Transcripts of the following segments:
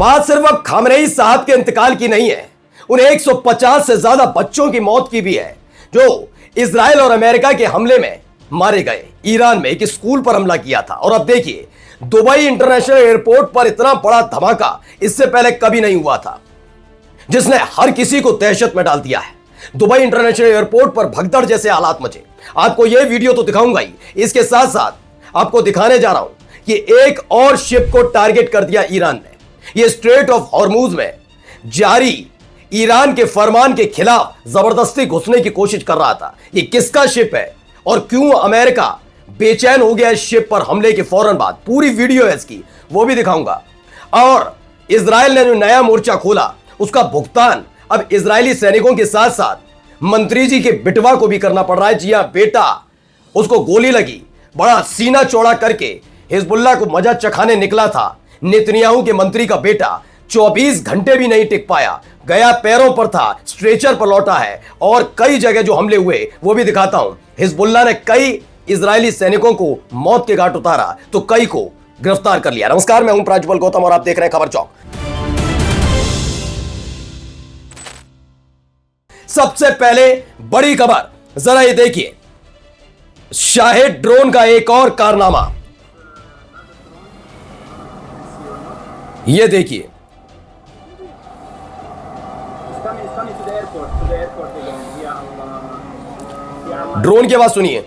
बात सिर्फ अब खामनेई साहब के इंतकाल की नहीं है, उन 150 से ज्यादा बच्चों की मौत की भी है जो इजराइल और अमेरिका के हमले में मारे गए। ईरान में एक स्कूल पर हमला किया था और अब देखिए दुबई इंटरनेशनल एयरपोर्ट पर इतना बड़ा धमाका इससे पहले कभी नहीं हुआ था, जिसने हर किसी को दहशत में डाल दिया है। दुबई इंटरनेशनल एयरपोर्ट पर भगदड़ जैसे हालात मचे। आपको यह वीडियो तो दिखाऊंगा ही, इसके साथ साथ आपको दिखाने जा रहा हूं कि एक और शिप को टारगेट कर दिया ईरान ने। यह स्ट्रेट ऑफ हॉर्मूज में जारी ईरान के फरमान के खिलाफ जबरदस्ती घुसने की कोशिश कर रहा था। यह किसका शिप है और क्यों अमेरिका बेचैन हो गया इस शिप पर हमले के फौरन बाद, पूरी वीडियो है इसकी, वो भी दिखाऊंगा। और इजराइल ने जो नया मोर्चा खोला उसका भुगतान अब इजरायली सैनिकों के साथ साथ मंत्री जी के बिटवा को भी करना पड़ रहा है। जी हां, बेटा उसको गोली लगी, बड़ा सीना चौड़ा करके हिजबुल्लाह को मजा चखाने निकला था। नेतन्याहू के मंत्री का बेटा 24 घंटे भी नहीं टिक पाया, गया पैरों पर था, स्ट्रेचर पर लौटा है। और कई जगह जो हमले हुए वो भी दिखाता हूं। हिजबुल्लाह ने कई इजरायली सैनिकों को मौत के घाट उतारा तो कई को गिरफ्तार कर लिया। नमस्कार, मैं हूं प्राज्वल गौतम और आप देख रहे हैं खबर चौक। सबसे पहले बड़ी खबर जरा ये देखिए, शाहिद ड्रोन का एक और कारनामा। ये देखिए, ड्रोन की आवाज सुनिए।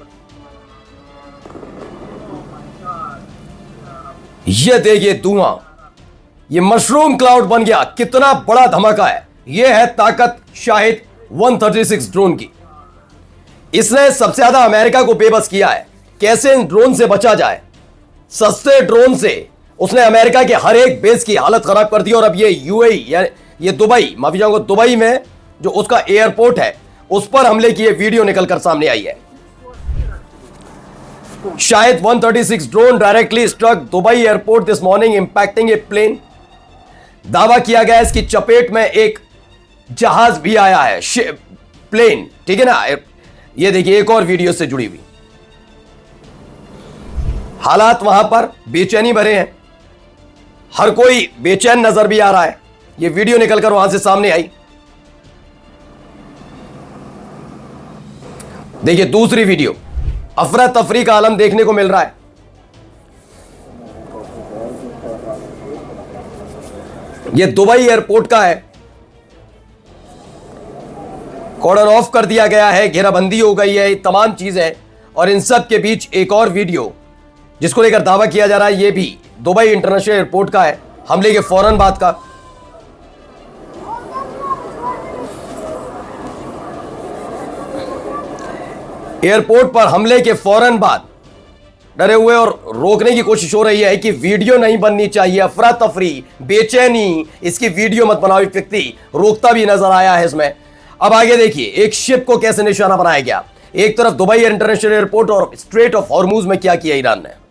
ये देखिए धुआं, ये मशरूम क्लाउड बन गया। कितना बड़ा धमाका है। यह है ताकत शाहिद 136 ड्रोन की। इसने सबसे ज्यादा अमेरिका को बेबस किया है। कैसे इन ड्रोन से बचा जाए, सस्ते ड्रोन से उसने अमेरिका के हर एक बेस की हालत खराब कर दी। और अब ये यूएई या ये दुबई, माफी चाहूंगा, दुबई में जो उसका एयरपोर्ट है उस पर हमले की वीडियो निकलकर सामने आई है। Shahed 136 drone directly struck Dubai airport this morning impacting a plane. दावा किया गया इसकी चपेट में एक जहाज भी आया है, प्लेन, ठीक है ना। ये देखिए एक और वीडियो से जुड़ी हुई हालात, वहां पर बेचैनी भरे हैं, हर कोई बेचैन नजर भी आ रहा है। ये वीडियो निकलकर वहां से सामने आई। देखिए दूसरी वीडियो, अफरा तफरी का आलम देखने को मिल रहा है। यह दुबई एयरपोर्ट का है, कॉर्डन ऑफ कर दिया गया है, घेराबंदी हो गई है, तमाम चीजें। और इन सब के बीच एक और वीडियो जिसको लेकर दावा किया जा रहा है, यह भी दुबई इंटरनेशनल एयरपोर्ट का है, हमले के फौरन बाद का। एयरपोर्ट पर हमले के फौरन बाद डरे हुए और रोकने की कोशिश हो रही है कि वीडियो नहीं बननी चाहिए, अफरा तफरी, बेचैनी, इसकी वीडियो मत बनाओ। व्यक्ति रोकता भी नजर आया है इसमें। अब आगे देखिए एक शिप को कैसे निशाना बनाया गया। एक तरफ दुबई इंटरनेशनल एयरपोर्ट और स्ट्रेट ऑफ हॉर्मूज में क्या किया ईरान ने।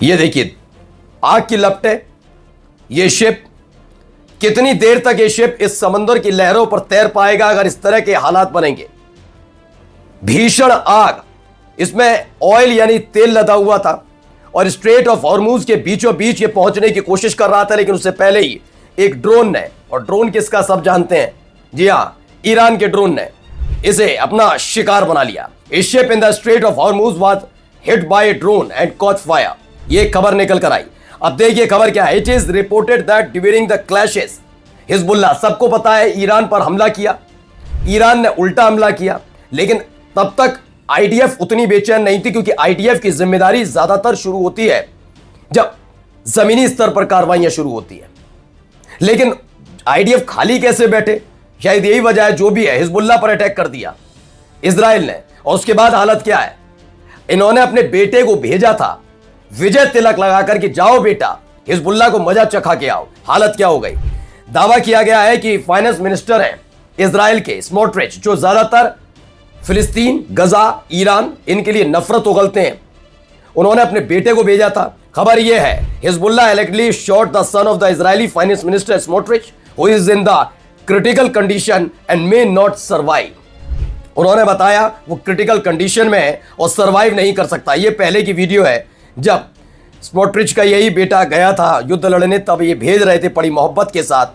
यह देखिए आग की लपटें, यह शिप, कितनी देर तक यह शिप इस समंदर की लहरों पर तैर पाएगा अगर इस तरह के हालात बनेंगे। भीषण आग, इसमें ऑयल यानी तेल लदा हुआ था और स्ट्रेट ऑफ हॉर्मूज के बीचों बीच ये पहुंचने की कोशिश कर रहा था, लेकिन उससे पहले ही एक ड्रोन ने, और ड्रोन किसका सब जानते हैं, जी हां, ईरान के ड्रोन ने इसे अपना शिकार बना लिया। ए ship in the straight of Hormuz was hit by A drone and cot fire. ये खबर निकल कर आई। अब देखिए खबर क्या है। It is reported that during the clashes Hezbollah, सबको पता है ईरान पर हमला किया, ईरान ने उल्टा हमला किया, लेकिन तब तक आईडीएफ उतनी बेचैन नहीं थी, क्योंकि आईडीएफ की जिम्मेदारी ज्यादातर शुरू होती है जब जमीनी स्तर पर कार्रवाइयां शुरू होती है। लेकिन आईडीएफ खाली कैसे बैठे, शायद यही वजह है। जो भी है, हिजबुल्लाह पर अटैक कर दिया इजराइल ने, और उसके बाद हालत क्या है, इन्होंने अपने बेटे को भेजा था विजय तिलक लगाकर कि जाओ बेटा हिजबुल्लाह को मजा चखा के आओ। हालत क्या हो गई। दावा किया गया है कि फाइनेंस मिनिस्टर हैं इजराइल के स्मोट्रिच, जो ज्यादातर फिलिस्तीन, गजा, ईरान, इनके लिए नफरत उगलते हैं, उन्होंने अपने बेटे को भेजा था। खबर यह है Hezbollah allegedly shot the son of the Israeli finance minister Smotrich who is in the critical condition and may not survive. उन्होंने बताया वो क्रिटिकल कंडीशन में है और सर्वाइव नहीं कर सकता। ये पहले की वीडियो है जब स्मोट्रिच का यही बेटा गया था युद्ध लड़ने, तब ये भेज रहे थे बड़ी मोहब्बत के साथ,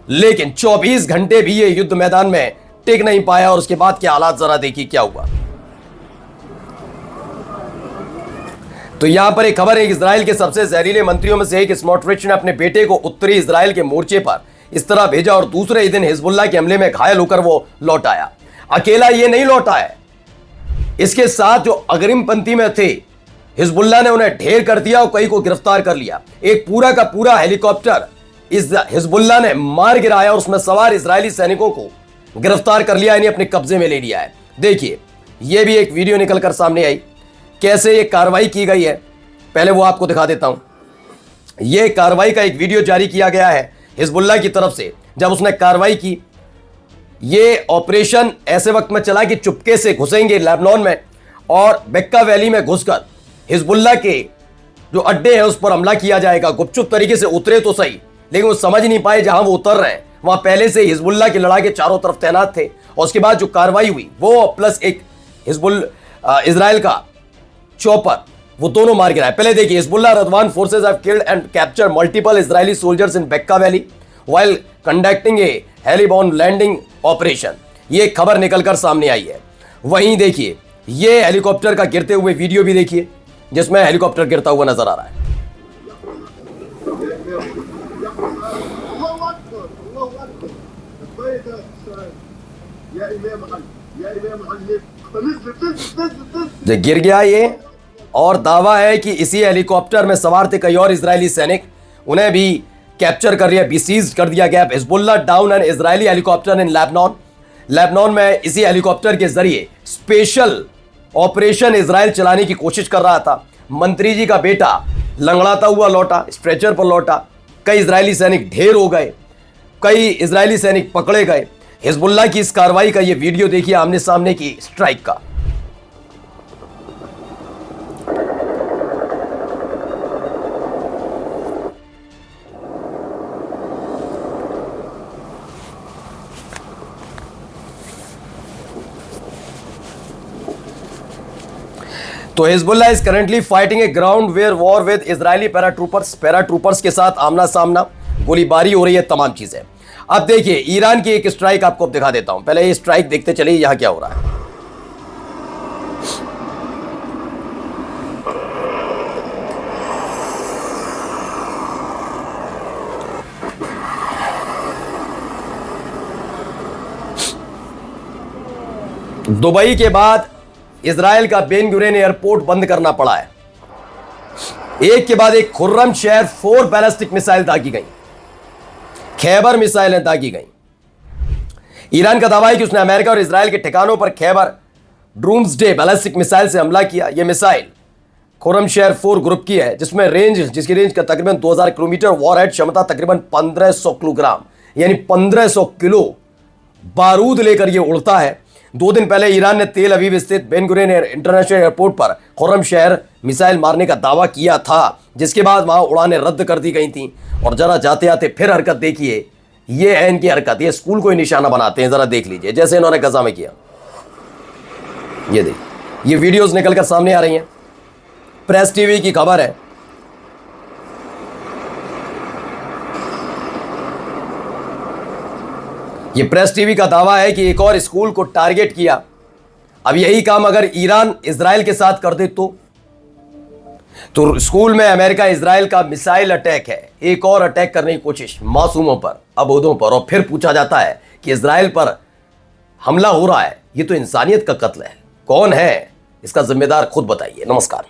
लेकिन 24 घंटे भी ये युद्ध मैदान में टिक नहीं पाया और उसके बाद के हालात जरा देखिए क्या हुआ। तो यहां पर एक खबर है, इजराइल के सबसे जहरीले मंत्रियों में से एक स्मोट्रिच ने अपने बेटे को उत्तरी इजराइल के मोर्चे पर इस तरह भेजा और दूसरे ही दिन हिजबुल्लाह के हमले में घायल होकर वो लौट आया। अकेला ये नहीं लौटा है, इसके साथ जो अग्रिम पंक्ति में थे हिजबुल्लाह ने उन्हें ढेर कर दिया और कई को गिरफ्तार कर लिया। एक पूरा का पूरा हेलीकॉप्टर इस हिजबुल्लाह ने मार गिराया और उसमें सवार इजरायली सैनिकों को गिरफ्तार कर लिया, यानी अपने कब्जे में ले लिया है। देखिए यह भी एक वीडियो निकलकर सामने आई, कैसे ये कार्रवाई की गई है, पहले वो आपको दिखा देता हूं। यह कार्रवाई का एक वीडियो जारी किया गया है हिजबुल्लाह की तरफ से, जब उसने कार्रवाई की। ये ऑपरेशन ऐसे वक्त में चला कि चुपके से घुसेंगे लेबनान में और बेक्का वैली में घुसकर हिजबुल्लाह के जो अड्डे हैं उस पर हमला किया जाएगा। गुपचुप तरीके से उतरे तो सही, लेकिन वो समझ नहीं पाए जहां वो उतर रहे हैं वहां पहले से हिजबुल्लाह के लड़ाके चारों तरफ तैनात थे। और उसके बाद जो कार्रवाई हुई वो प्लस एक इजराइल का चॉपर, वो दोनों मार गिराए। पहले देखिए, Hezbollah Radwan forces have killed and captured multiple Israeli soldiers in Bekaa valley while conducting a heliborne landing operation. ये खबर निकलकर सामने आई है। वहीं देखिए ये हेलीकॉप्टर का गिरते हुए वीडियो भी देखिए, जिसमें हेलीकॉप्टर गिरता हुआ नजर आ रहा है। जो गिर गया ये, और दावा है कि इसी हेलीकॉप्टर में सवार थे कई और इजरायली सैनिक, उन्हें भी कैप्चर कर लिया, सीज कर दिया गया। Hezbollah down N Israeli helicopter इन लेबनान में इसी हेलीकॉप्टर के जरिए स्पेशल ऑपरेशन इजराइल चलाने की कोशिश कर रहा था। मंत्री जी का बेटा लंगड़ाता हुआ लौटा, स्ट्रेचर पर लौटा। कई इजरायली सैनिक ढेर हो गए, कई इजरायली सैनिक पकड़े गए। हिजबुल्लाह की इस कार्रवाई का ये वीडियो देखिए, आमने सामने की स्ट्राइक का। तो Hezbollah is currently fighting a ground where war with Israeli paratroopers के साथ आमना सामना, गोलीबारी हो रही है, तमाम चीजें। अब देखिए ईरान की एक स्ट्राइक आपको दिखा देता हूं, पहले ये स्ट्राइक देखते चलिए यहां क्या हो रहा है। दुबई के बाद इजराइल का बेन गुरेन एयरपोर्ट बंद करना पड़ा है। एक के बाद एक खुर्रम शहर 4 बैलिस्टिक मिसाइल दागी गई, खैबर मिसाइलें दागी गई। ईरान का दावा है कि उसने अमेरिका और इजराइल के ठिकानों पर खैबर ड्रूम्सडे बैलिस्टिक मिसाइल से हमला किया। यह मिसाइल खुर्रम शहर 4 ग्रुप की है, जिसकी रेंज का तकरीबन 2000 किलोमीटर, वॉरहेड क्षमता तकरीबन 1500 किलोग्राम यानी 1500 किलो बारूद लेकर यह उड़ता है। 2 दिन पहले ईरान ने तेल अवीव स्थित बेन गुरेन इंटरनेशनल एयरपोर्ट पर खुर्रम शहर मिसाइल मारने का दावा किया था, जिसके बाद वहां उड़ानें रद्द कर दी गई थी। और जरा जाते आते फिर हरकत देखिए, ये है इनकी हरकत, ये स्कूल को ही निशाना बनाते हैं, जरा देख लीजिए जैसे इन्होंने गजा में किया। ये देख, ये वीडियोस निकलकर सामने आ रही हैं, प्रेस टीवी की खबर है। यह प्रेस टीवी का दावा है कि एक और स्कूल को टारगेट किया। अब यही काम अगर ईरान इजराइल के साथ कर दे तो स्कूल में अमेरिका इजराइल का मिसाइल अटैक है, एक और अटैक करने की कोशिश मासूमों पर, अबोधों पर। और फिर पूछा जाता है कि इजराइल पर हमला हो रहा है, ये तो इंसानियत का कत्ल है, कौन है इसका जिम्मेदार, खुद बताइए। नमस्कार।